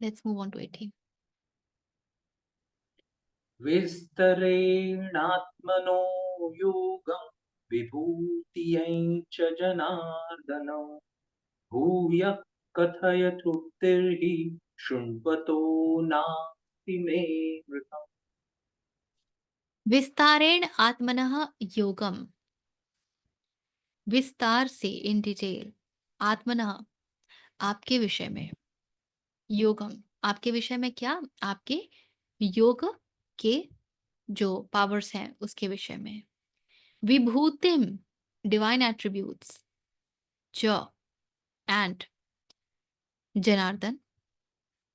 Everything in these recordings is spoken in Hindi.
Let's move on to 18. विस्तरेणात्मनो योगं विभूतियै च जनार्दन भूयः कथय तृप्तिर्हि शृण्वतो नास्ति मे मृतम्। विस्तारेण आत्मनः योगम, विस्तार से, इन डिटेल, आत्मनः, आपके विषय में, योगम, आपके विषय में क्या, आपके योग के जो पावर्स हैं उसके विषय में, विभूतिम, डिवाइन एट्रीब्यूट्स, च, एंड, जनार्दन,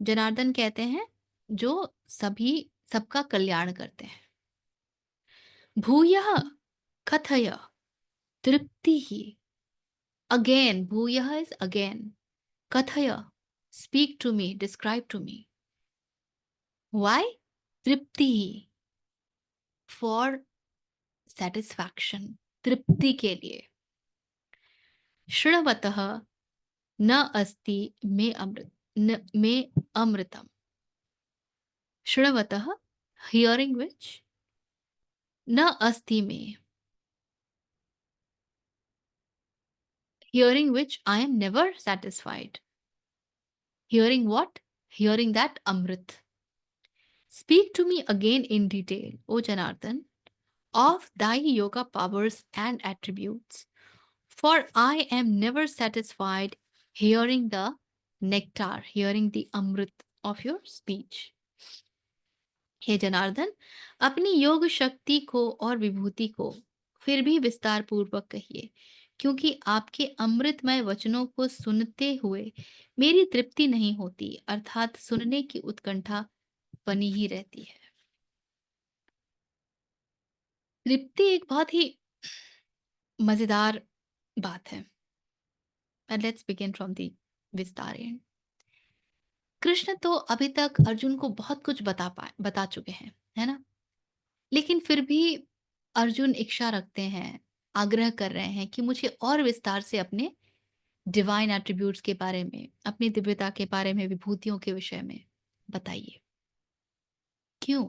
जनार्दन कहते हैं जो सबका कल्याण करते हैं। भूयः कथय, तृप्ति ही, अगेन, भूयः इज अगेन, कथय, speak to me, describe to me, why, तृप्ति ही, फॉर सेटिस्फैक्शन, तृप्ति के लिए, शृण्वतः, न अस्ति मे अमृत, न मे अमृतम, शृण्वतः, हियरिंग विच, न अस्ति मे, hearing which I am never satisfied. Hearing what? Hearing that Amrit. Speak to me again in detail, O Janardhan, of thy yoga powers and attributes, for I am never satisfied hearing the nectar, hearing the Amrit of your speech. हे जनार्दन, अपनी योग शक्ति को और विभूति को फिर भी विस्तार पूर्वक कहिए, क्योंकि आपके अमृतमय वचनों को सुनते हुए मेरी तृप्ति नहीं होती, अर्थात सुनने की उत्कंठा बनी ही रहती है। तृप्ति एक बहुत ही मजेदार बात है। लेट्स बिगिन फ्रॉम दी विस्तार एंड। कृष्ण तो अभी तक अर्जुन को बहुत कुछ बता चुके हैं, है ना? लेकिन फिर भी अर्जुन इच्छा रखते हैं, आग्रह कर रहे हैं कि मुझे और विस्तार से अपने डिवाइन एट्रीब्यूट्स के बारे में, अपनी दिव्यता के बारे में, विभूतियों के विषय में बताइए। क्यों?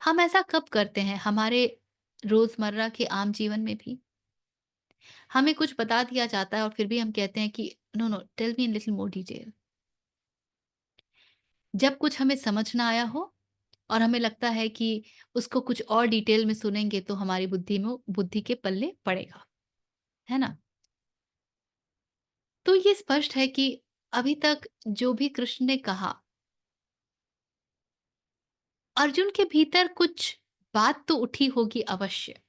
हम ऐसा कब करते हैं हमारे रोजमर्रा के आम जीवन में भी? हमें कुछ बता दिया जाता है और फिर भी हम कहते हैं कि no no, tell me in little more detail. जब कुछ हमें समझ ना आया हो और हमें लगता है कि उसको कुछ और डिटेल में सुनेंगे तो हमारी बुद्धि के पल्ले पड़ेगा, है ना? तो ये स्पष्ट है कि अभी तक जो भी कृष्ण ने कहा, अर्जुन के भीतर कुछ बात तो उठी होगी अवश्य,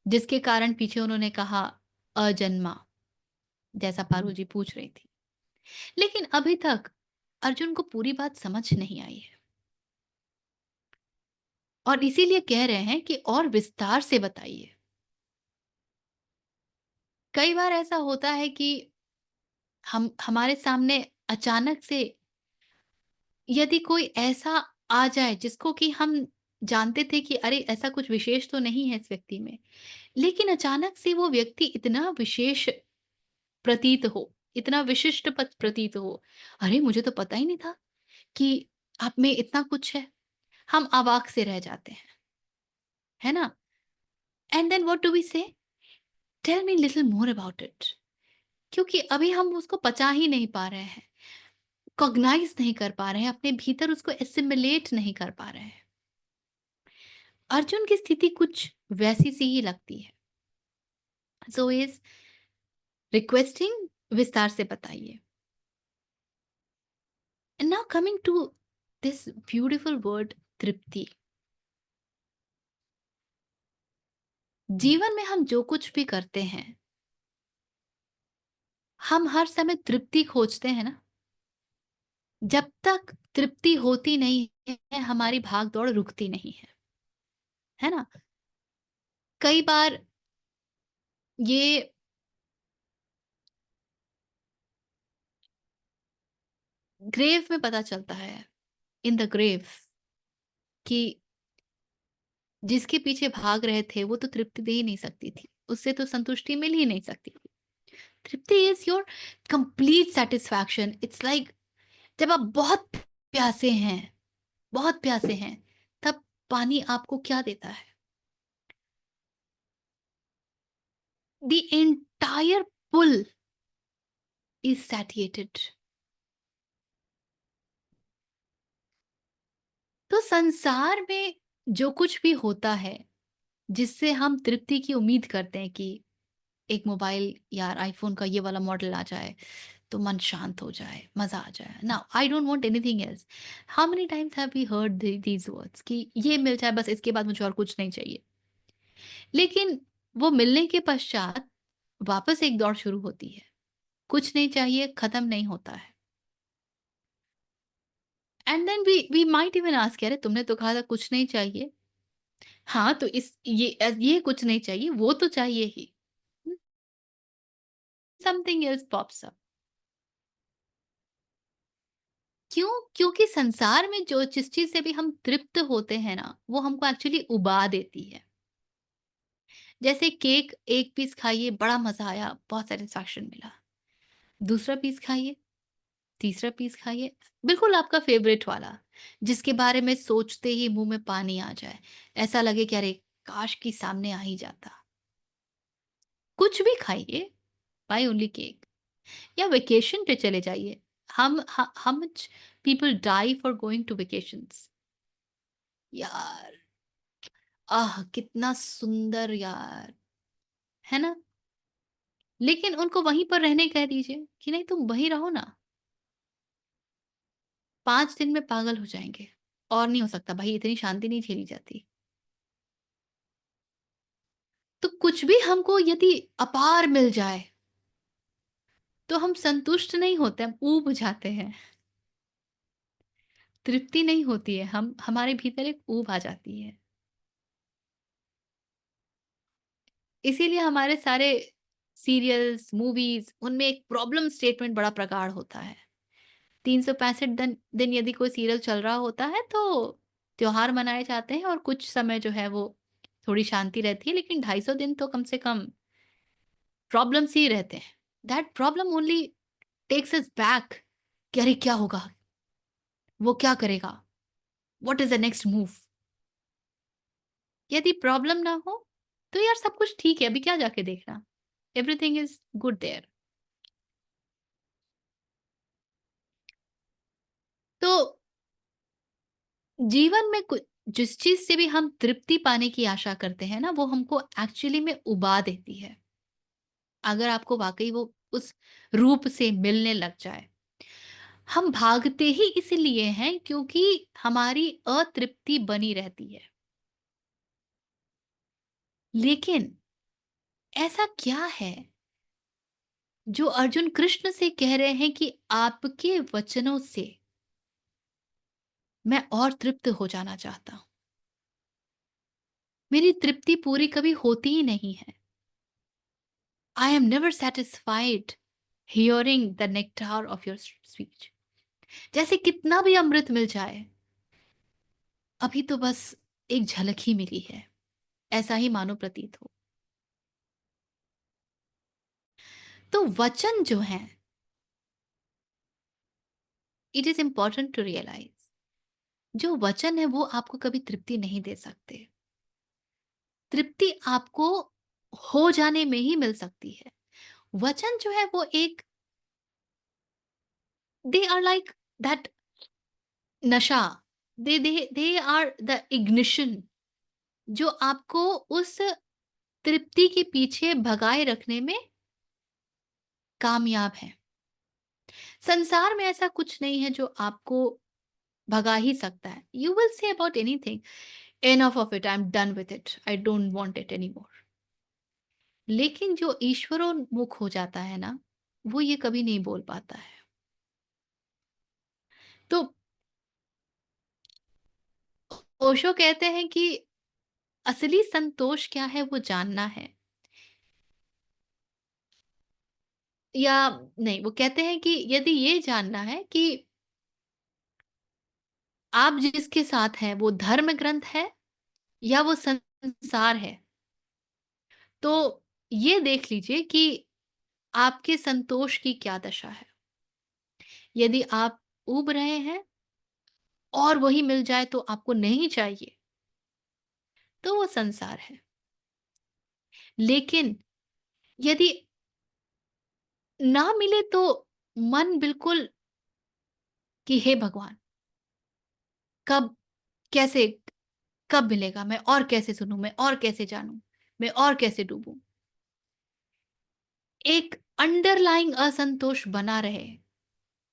जिसके कारण पीछे उन्होंने कहा अजन्मा, जैसा पारू जी पूछ रही थी। लेकिन अभी तक अर्जुन को पूरी बात समझ नहीं आई है और इसीलिए कह रहे हैं कि और विस्तार से बताइए। कई बार ऐसा होता है कि हम हमारे सामने अचानक से यदि कोई ऐसा आ जाए जिसको कि हम जानते थे कि अरे ऐसा कुछ विशेष तो नहीं है इस व्यक्ति में, लेकिन अचानक से वो व्यक्ति इतना विशेष प्रतीत हो, इतना विशिष्ट प्रतीत हो, अरे मुझे तो पता ही नहीं था कि आप में इतना कुछ है। हम अवाक से रह जाते हैं, है ना? And then what do we say? Tell me little more about it. क्योंकि अभी हम उसको पचा ही नहीं पा रहे हैं, कॉग्नाइज नहीं कर पा रहे हैं, अपने भीतर उसको एसिमिलेट नहीं कर पा रहे हैं। अर्जुन की स्थिति कुछ वैसी सी ही लगती है। सो इज रिक्वेस्टिंग, विस्तार से बताइए। And now coming to this beautiful word तृप्ति। जीवन में हम जो कुछ भी करते हैं, हम हर समय तृप्ति खोजते हैं ना? जब तक तृप्ति होती नहीं है, हमारी भाग दौड़ रुकती नहीं है ना? कई बार ये ग्रेव में पता चलता है, इन द ग्रेव, कि जिसके पीछे भाग रहे थे वो तो तृप्ति दे ही नहीं सकती थी, उससे तो संतुष्टि मिल ही नहीं सकती थी। तृप्ति is your complete satisfaction. It's like जब आप बहुत प्यासे हैं, तब पानी आपको क्या देता है? The entire pool is satiated. तो संसार में जो कुछ भी होता है, जिससे हम तृप्ति की उम्मीद करते हैं कि एक मोबाइल या आईफ़ोन का ये वाला मॉडल आ जाए, तो मन शांत हो जाए, मज़ा आ जाए। Now I don't want anything else. How many times have we heard these words कि ये मिल जाए बस इसके बाद मुझे और कुछ नहीं चाहिए। लेकिन वो मिलने के पश्चात वापस एक दौड़ शुरू होती है। कुछ नहीं चाहिए, खत्म नहीं होता है। And then we might even ask, अरे तुमने तो कहा था कुछ नहीं चाहिए। हाँ, तो ये कुछ नहीं चाहिए, वो तो चाहिए ही। Something else pops up. क्यों? क्योंकि संसार में जो जिस चीज़ से भी हम तृप्त होते हैं ना, वो हमको एक्चुअली उबा देती है। जैसे केक 1 पीस खाइए, बड़ा मज़ा आया, बहुत सैटिस्फैक्शन मिला। दूसरा पीस खाइए, तीसरा पीस खाइए, बिल्कुल आपका फ़ेवरेट वाला, जिसके बारे में सोचते ही मुँह में पानी आ जाए। ऐसा लगे कि अरे! काश कि सामने आ ही जाता। कुछ भी खाइए, व्हाई ओनली केक? या वेकेशन पे चले जाइए। How much people die for going to vacations. यार, कितना सुंदर यार, है ना? लेकिन उनको वहीं पर रहने कह दीजिए कि नहीं तुम वहीं रहो ना, 5 दिन में पागल हो जाएँगे। और नहीं हो सकता भाई, इतनी शांति नहीं झेली जाती। तो कुछ भी हमको यदि अपार मिल जाए, तो हम संतुष्ट नहीं होते, हम ऊब जाते हैं। तृप्ति नहीं होती है, हम हमारे भीतर एक ऊब आ जाती है। इसीलिए हमारे सारे सीरियल्स, मूवीज़ उनमें एक प्रॉब्लम स्टेटमेंट बड़ा प्रगाढ़ होता है। 365 दिन यदि कोई सीरियल चल रहा होता है तो त्योहार मनाए जाते हैं और कुछ समय जो है वो थोड़ी शांति रहती है, लेकिन 250 दिन तो कम से कम प्रॉब्लम्स ही रहते हैं। That problem only takes us back कि अरे क्या होगा? वो क्या करेगा? What is the next move? यदि प्रॉब्लम ना हो, तो यार सब कुछ ठीक है, अभी क्या जाके देखना? Everything is good there. तो जीवन में जिस चीज़ से भी हम तृप्ति पाने की आशा करते हैं ना, वो हमको एक्चुअली में उबा देती है। अगर आपको वाक़ई वो उस रूप से मिलने लग जाए। हम भागते ही इसलिए हैं क्योंकि हमारी अतृप्ति बनी रहती है। लेकिन ऐसा क्या है जो अर्जुन कृष्ण से कह रहे हैं कि आपके वचनों से मैं और तृप्त हो जाना चाहता हूँ। मेरी तृप्ति पूरी कभी होती ही नहीं है। I am never satisfied hearing the nectar of your speech. जैसे कितना भी अमृत मिल जाए, अभी तो बस एक झलक ही मिली है, ऐसा ही मानो प्रतीत हो। तो वचन जो हैं, it is important to realise, जो वचन है वो आपको कभी तृप्ति नहीं दे सकते। तृप्ति आपको हो जाने में ही मिल सकती है। वचन जो है वो एक, दे आर लाइक दैट नशा, दे आर द इग्निशन जो आपको उस तृप्ति के पीछे भगाए रखने में कामयाब है। संसार में ऐसा कुछ नहीं है जो आपको भगा ही सकता है। You will say about anything, enough of it, I am done with it, I don't want it anymore. लेकिन जो ईश्वरोन्मुख हो जाता है ना, वो ये कभी नहीं बोल पाता है। तो ओशो कहते हैं कि असली संतोष क्या है वो जानना है। या नहीं, वो कहते हैं कि यदि ये जानना है कि आप जिसके साथ हैं वो धर्म ग्रंथ है या वो संसार है, तो ये देख लीजिए कि आपके संतोष की क्या दशा है। यदि आप ऊब रहे हैं और वही मिल जाए तो आपको नहीं चाहिए, तो वो संसार है। लेकिन यदि ना मिले तो मन बिल्कुल कि हे भगवान, कब, कैसे, कब मिलेगा? मैं और कैसे सुनूँ, मैं और कैसे जानूँ, मैं और कैसे डूबूँ? एक अंडरलाइंग असंतोष बना रहे,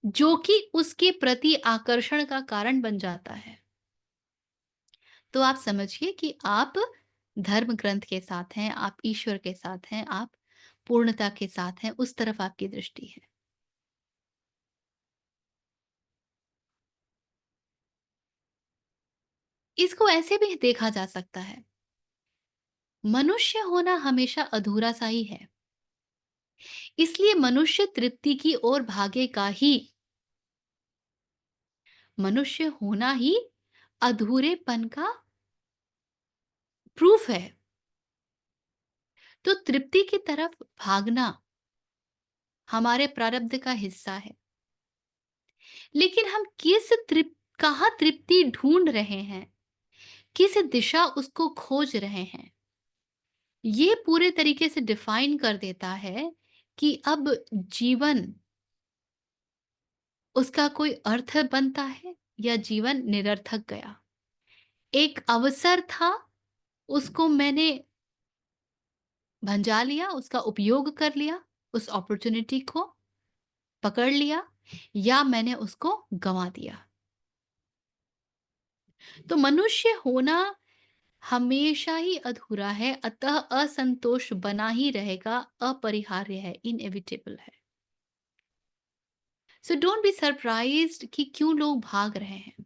जो कि उसके प्रति आकर्षण का कारण बन जाता है। तो आप समझिए कि आप धर्म ग्रंथ के साथ हैं, आप ईश्वर के साथ हैं, आप पूर्णता के साथ हैं, उस तरफ आपकी दृष्टि है। इसको ऐसे भी देखा जा सकता है, मनुष्य होना हमेशा अधूरा सा ही है, इसलिए मनुष्य तृप्ति की ओर भागेगा ही। मनुष्य होना ही अधूरेपन का प्रूफ है। तो तृप्ति की तरफ भागना हमारे प्रारब्ध का हिस्सा है। लेकिन हम कहाँ तृप्ति ढूंढ रहे हैं, किस दिशा उसको खोज रहे हैं, ये पूरे तरीके से डिफाइन कर देता है कि अब जीवन, उसका कोई अर्थ बनता है या जीवन निरर्थक गया। एक अवसर था, उसको मैंने भंजा लिया, उसका उपयोग कर लिया, उस अपॉर्चुनिटी को पकड़ लिया, या मैंने उसको गंवा दिया। तो मनुष्य होना हमेशा ही अधूरा है, अतः असंतोष बना ही रहेगा, अपरिहार्य है, इनएविटेबल है। सो डोंट बी सरप्राइज्ड कि क्यों लोग भाग रहे हैं।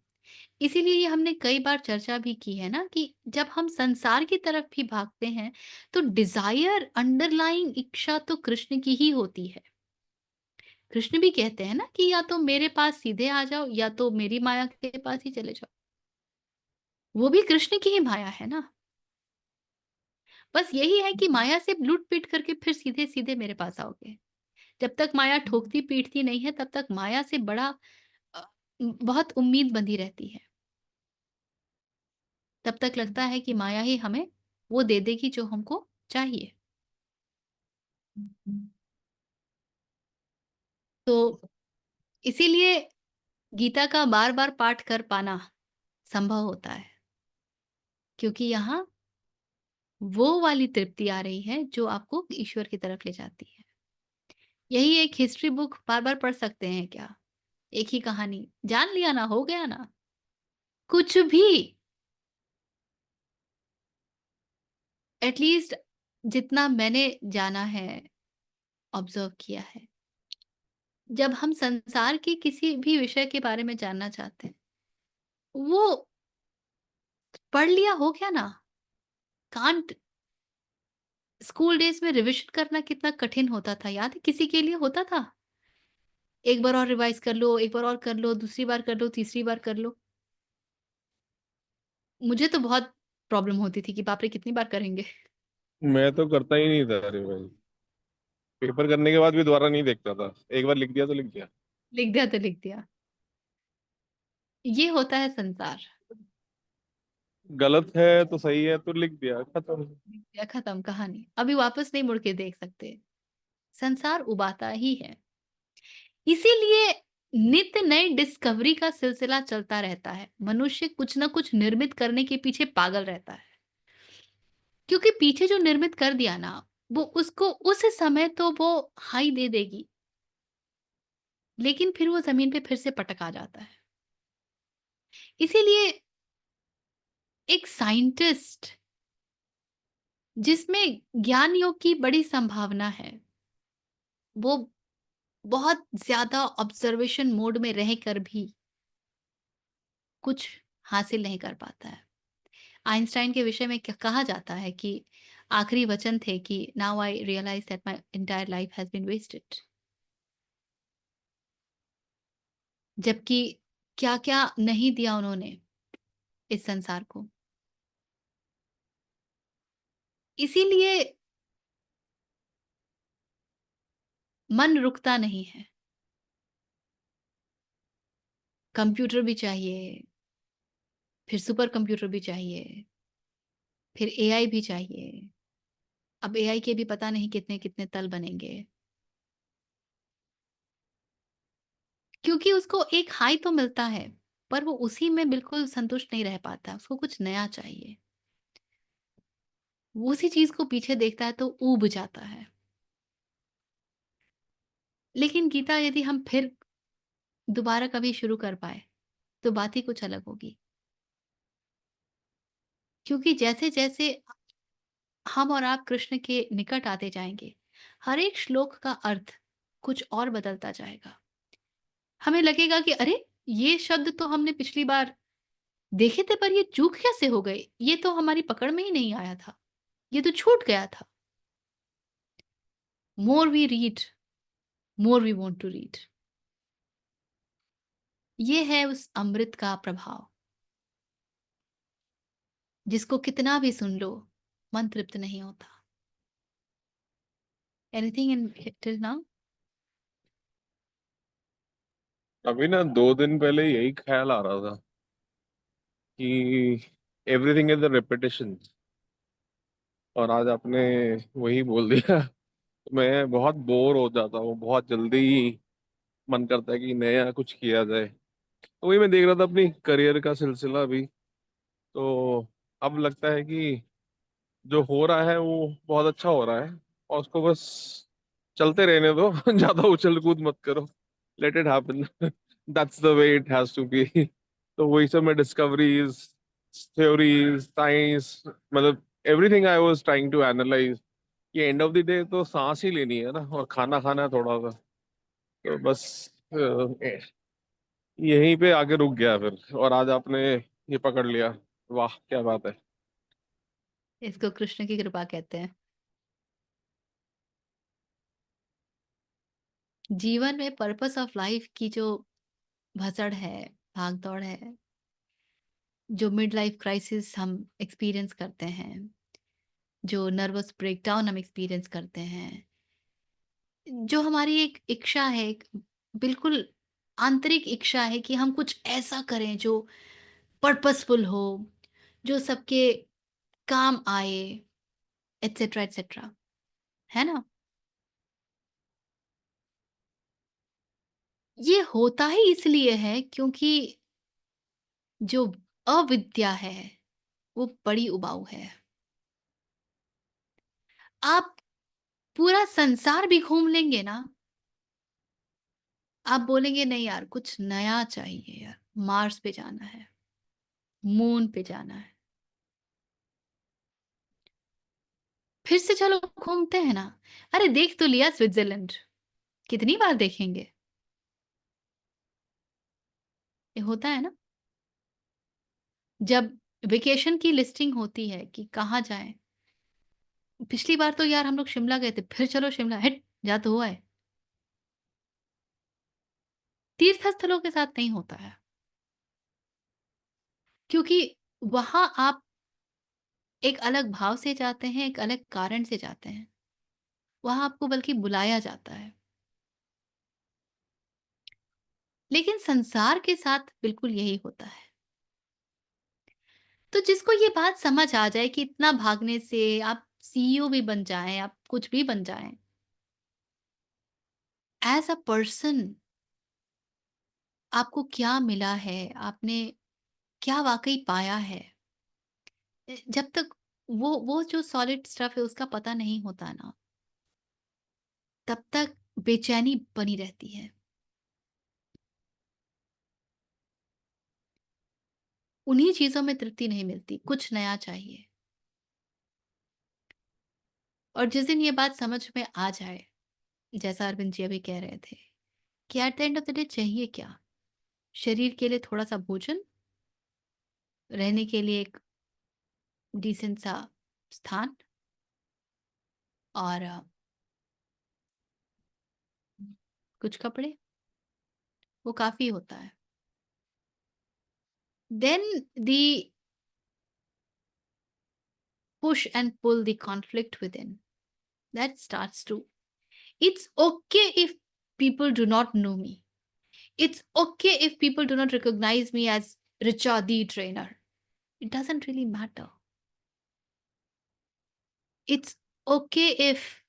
इसीलिए ये हमने कई बार चर्चा भी की है ना कि जब हम संसार की तरफ भी भागते हैं, तो डिजायर, अंडरलाइंग इच्छा तो कृष्ण की ही होती है। कृष्ण भी कहते हैं ना कि या तो मेरे पास सीधे आ जाओ या तो मेरी माया के पास ही चले जाओ। वो भी कृष्ण की ही माया है ना। बस यही है कि माया से लूट-पीट करके फिर सीधे-सीधे मेरे पास आओगे। जब तक माया ठोकती-पीटती नहीं है, तब तक माया से बड़ा अ, बहुत उम्मीद बंधी रहती है। तब तक लगता है कि माया ही हमें वो दे देगी जो हमको चाहिए। तो इसीलिए गीता का बार-बार पाठ कर पाना संभव होता है, क्योंकि यहाँ वो वाली तृप्ति आ रही है जो आपको ईश्वर की तरफ ले जाती है। यही एक हिस्ट्री बुक बार-बार पढ़ सकते हैं क्या? एक ही कहानी, जान लिया ना, हो गया ना। कुछ भी, एटलीस्ट जितना मैंने जाना है, ऑब्ज़र्व किया है, जब हम संसार के किसी भी विषय के बारे में जानना चाहते हैं, वो पढ़ लिया हो गया ना। कांट स्कूल डेज़ में रिविज़न करना कितना कठिन होता था, याद है? किसी के लिए होता था? एक बार और रिवाइज़ कर लो, एक बार और कर लो, दूसरी बार कर लो, तीसरी बार कर लो। मुझे तो बहुत प्रॉब्लम होती थी कि बाप रे! कितनी बार करेंगे? मैं तो करता ही नहीं था, अरे भाई। पेपर करने के बाद भी दोबारा नहीं देखता था, एक बार लिख दिया तो लिख दिया। लिख दिया तो लिख दिया। ये होता है संसार। गलत है तो सही है तो लिख दिया, खत्म। लिख दिया, खत्म कहानी। अभी वापस नहीं मुड़ के देख सकते। संसार उबाता ही है। इसीलिए नित्य नई डिस्कवरी का सिलसिला चलता रहता है। मनुष्य कुछ ना कुछ निर्मित करने के पीछे पागल रहता है। क्योंकि पीछे जो निर्मित कर दिया ना, वो उसको उस समय तो वो हाई दे देगी, लेकिन फिर वो ज़मीन पे फिर से पटक आ जाता है। इसीलिए एक साइंटिस्ट जिसमें ज्ञान योग की बड़ी संभावना है, वो बहुत ज़्यादा ऑब्जर्वेशन मोड में रहकर भी कुछ हासिल नहीं कर पाता है। आइंस्टाइन के विषय में कहा जाता है कि आखिरी वचन थे कि now I realise that my entire life has been wasted. जबकि क्या-क्या नहीं दिया उन्होंने इस संसार को। इसीलिए मन रुकता नहीं है। कंप्यूटर भी चाहिए, फिर सुपर कंप्यूटर भी चाहिए, फिर एआई भी चाहिए। अब एआई के भी पता नहीं कितने-कितने तल बनेंगे। क्योंकि उसको एक हाई तो मिलता है, पर वो उसी में बिल्कुल संतुष्ट नहीं रह पाता, उसको कुछ नया चाहिए। वो उसी चीज़ को पीछे देखता है तो ऊब जाता है। लेकिन गीता यदि हम फिर दोबारा कभी शुरू कर पाएँ, तो बात ही कुछ अलग होगी। क्योंकि जैसे-जैसे हम और आप कृष्ण के निकट आते जाएँगे, हर एक श्लोक का अर्थ कुछ और बदलता जाएगा। हमें लगेगा कि अरे! ये शब्द तो हमने पिछली बार देखे थे पर ये चूक कैसे हो गए? ये तो हमारी पकड़ में ही नहीं आया था। ये तो छूट गया था। More we read, more we want to read. ये है उस अमृत का प्रभाव, जिसको कितना भी सुन लो, मन तृप्त नहीं होता। Anything in till now? अभी ना 2 दिन पहले यही ख्याल आ रहा था कि एवरीथिंग इज द रिपीटिशन, और आज आपने वही बोल दिया। मैं बहुत बोर हो जाता हूँ बहुत जल्दी ही। मन करता है कि नया कुछ किया जाए। तो वही मैं देख रहा था अपनी करियर का सिलसिला भी। तो अब लगता है कि जो हो रहा है वो बहुत अच्छा हो रहा है, और उसको बस चलते रहने दो। ज्यादा उछल कूद मत करो। Let it happen. That's the way it has to be. तो वही सब मैं डिस्कवरीज, थ्योरीज, साइंस, मतलब everything I was trying to analyse. ये एंड ऑफ द डे तो सांस ही लेनी है ना, और खाना खाना है थोड़ा सा। तो बस यहीं पे आके रुक गया फिर, और आज आपने ये पकड़ लिया। वाह क्या बात है। इसको कृष्ण की कृपा कहते हैं। जीवन में पर्पस ऑफ लाइफ की जो भसड़ है, भाग-दौड़ है, जो मिड लाइफ क्राइसिस हम एक्सपीरियंस करते हैं, जो नर्वस ब्रेकडाउन हम एक्सपीरियंस करते हैं, जो हमारी एक इच्छा है, एक बिल्कुल आंतरिक इच्छा है कि हम कुछ ऐसा करें जो पर्पसफुल हो, जो सबके काम आए, एटसेट्रा, एटसेट्रा, है ना? ये होता ही इसलिए है क्योंकि जो अविद्या है, वो बड़ी उबाऊ है। आप पूरा संसार भी घूम लेंगे ना, आप बोलेंगे नहीं यार कुछ नया चाहिए यार, मार्स पे जाना है, मून पे जाना है। फिर से चलो घूमते हैं ना। अरे देख तो लिया स्विट्ज़रलैंड, कितनी बार देखेंगे? ये होता है ना? जब वेकेशन की लिस्टिंग होती है कि कहाँ जाएँ, पिछली बार तो यार हम लोग शिमला गए थे, फिर चलो शिमला, हट! जा तो हुआ है। तीर्थ स्थलों के साथ नहीं होता है, क्योंकि वहाँ आप एक अलग भाव से जाते हैं, एक अलग कारण से जाते हैं। वहाँ आपको बल्कि बुलाया जाता है। लेकिन संसार के साथ बिल्कुल यही होता है। तो जिसको ये बात समझ आ जाए कि इतना भागने से आप सीईओ भी बन जाएँ, आप कुछ भी बन जाएँ। एज़ अ पर्सन आपको क्या मिला है? आपने क्या वाक़ई पाया है? जब तक वो जो सॉलिड स्टफ है उसका पता नहीं होता ना, तब तक बेचैनी बनी रहती है। उन्हीं चीज़ों में तृप्ति नहीं मिलती, कुछ नया चाहिए। और जिस दिन ये बात समझ में आ जाए, जैसा अरविंद जी अभी कह रहे थे, कि at the end of the day चाहिए क्या? शरीर के लिए थोड़ा-सा भोजन, रहने के लिए एक डिसेंट सा स्थान और कुछ कपड़े, वो काफ़ी होता है। Then the push and pull, the conflict within, that starts to, it's okay if people do not know me. It's okay if people do not recognize me as Richa, the trainer. It doesn't really matter. It's okay if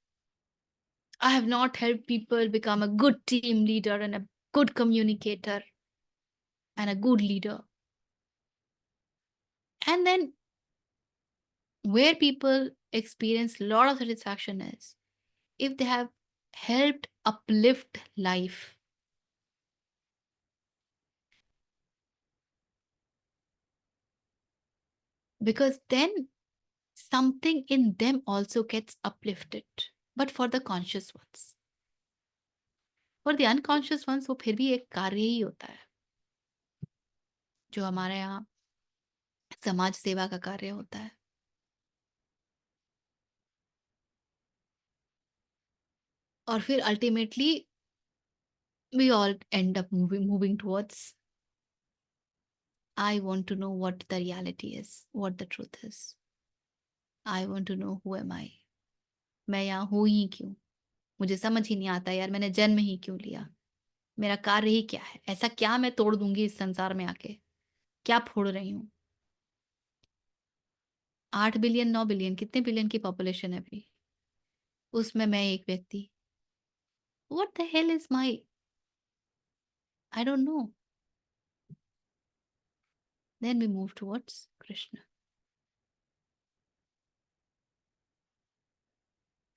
I have not helped people become a good team leader and a good communicator and a good leader. And then where people experience a lot of satisfaction is if they have helped uplift life, because then something in them also gets uplifted, but for the conscious ones. For the unconscious ones वो फिर भी एक कार्य ही होता है जो हमारे यहाँ समाज सेवा का कार्य होता है। और फिर ultimately we all end up moving towards I want to know what the reality is, what the truth is. I want to know who am I. मैं यहाँ हूँ ही क्यों? मुझे समझ ही नहीं आता यार, मैंने जन्म ही क्यों लिया? मेरा कार्य ही क्या है? ऐसा क्या मैं तोड़ दूँगी इस संसार में आके? क्या फोड़ रही हूँ? 8 बिलियन 9 बिलियन कितने बिलियन की पॉपुलेशन है अभी? उसमें मैं एक व्यक्ति। What the hell is my I don't know. Then we move towards Krishna.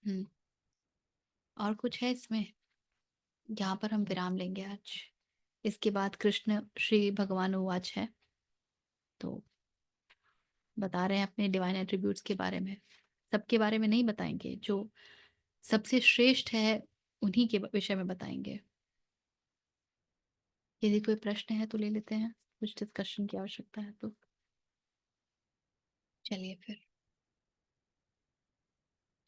हुँ, और कुछ है इसमें? यहाँ पर हम विराम लेंगे आज। इसके बाद कृष्ण श्री भगवान उवाच है, तो बता रहे हैं अपने डिवाइन एट्रीब्यूट्स के बारे में। सबके बारे में नहीं बताएँगे, जो सबसे श्रेष्ठ है उन्हीं के विषय में बताएँगे। यदि कोई प्रश्न है तो ले लेते हैं, कुछ डिस्कशन की आवश्यकता है तो। चलिए फिर।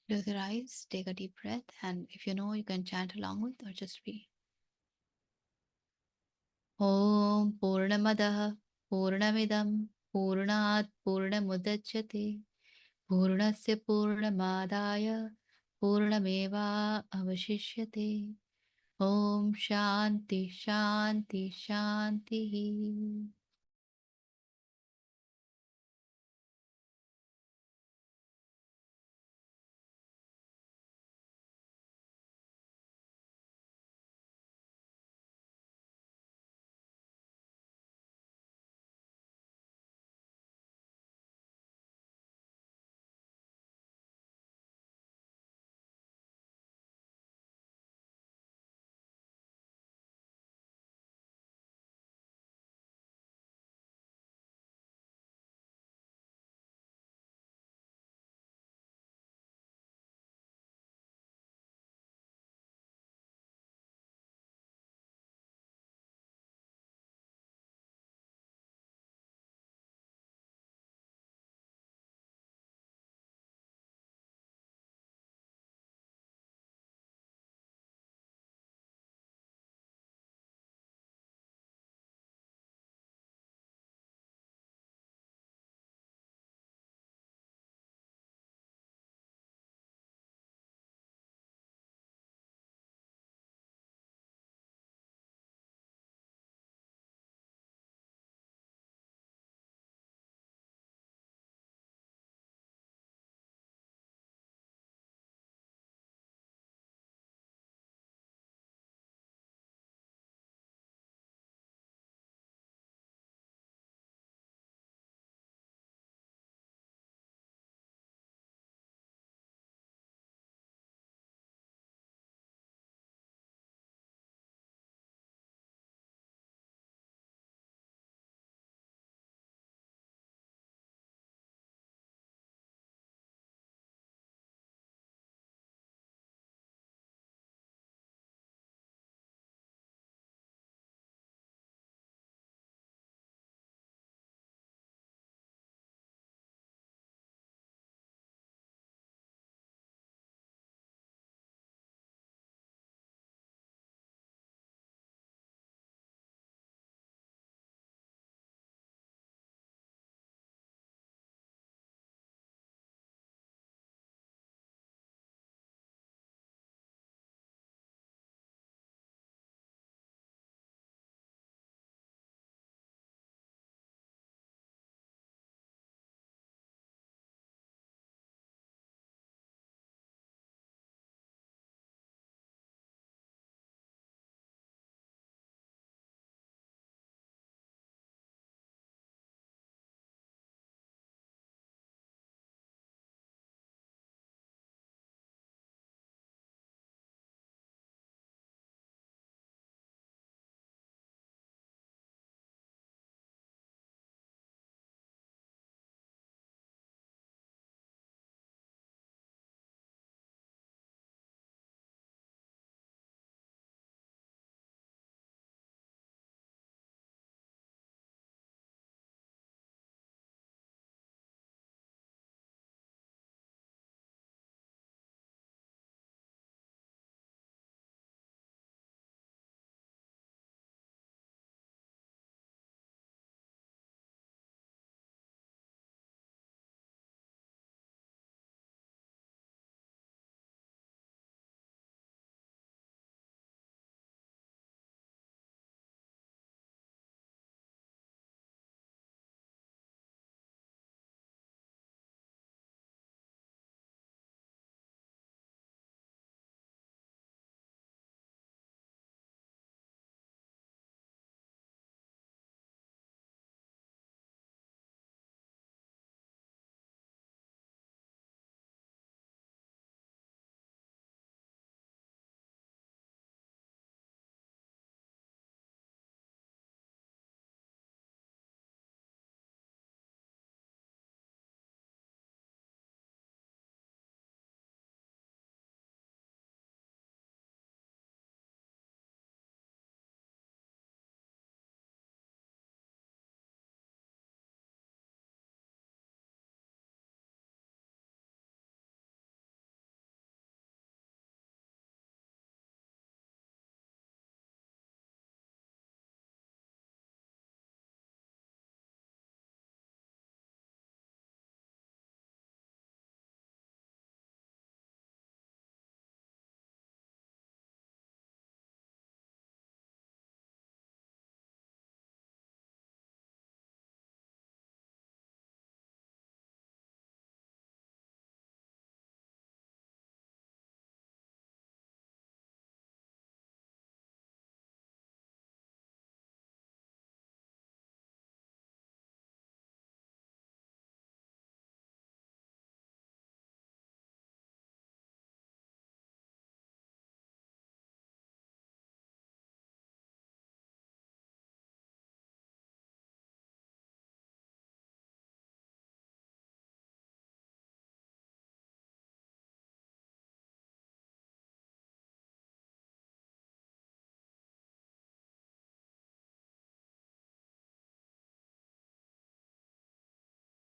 Close your eyes, take a deep breath, and if you know, you can chant along with or just be. ॐ पूर्णमदः पूर्णमिदं पूर्णात् पूर्णमुदच्यते पूर्णस्य पूर्णमादाय पूर्णमेवावशिष्यते ॐ शान्ति शान्ति शान्तिः।